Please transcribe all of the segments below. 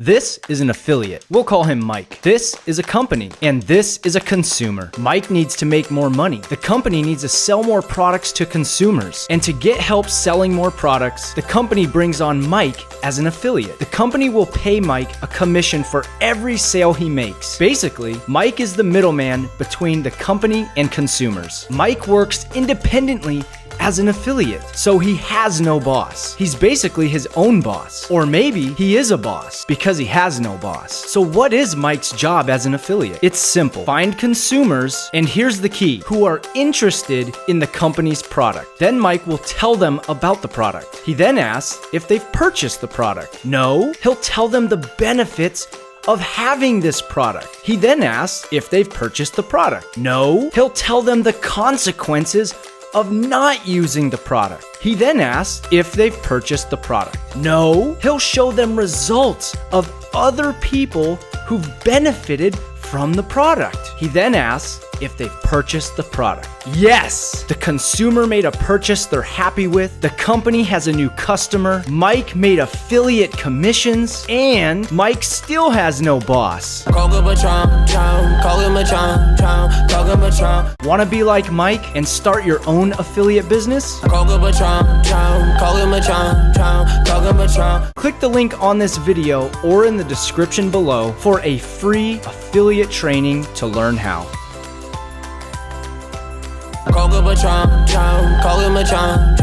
This is an affiliate. We'll call him Mike. This is a company, and this is a consumer. Mike needs to make more money. The company needs to sell more products to consumers. And to get help selling more products, the company brings on Mike as an affiliate. The company will pay Mike a commission for every sale he makes. Basically, Mike is the middleman between the company and consumers. Mike works independently as an affiliate, so he has no boss. He's basically his own boss. Or maybe he is a boss because he has no boss. So what is Mike's job as an affiliate? It's simple. Find consumers, and here's the key, who are interested in the company's product. Then Mike will tell them about the product. He then asks if they've purchased the product. No, he'll tell them the benefits of having this product. He then asks if they've purchased the product. No, he'll tell them the consequences of not using the product. He then asks if they've purchased the product. No, he'll show them results of other people who've benefited from the product. He then asks if they've purchased the product. Yes, the consumer made a purchase they're happy with, the company has a new customer, Mike made affiliate commissions, and Mike still has no boss. Want to be like Mike and start your own affiliate business? Click the link on this video or in the description below for a free affiliate training to learn how. Call him a charm, call him a charm,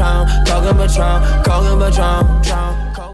call him a charm.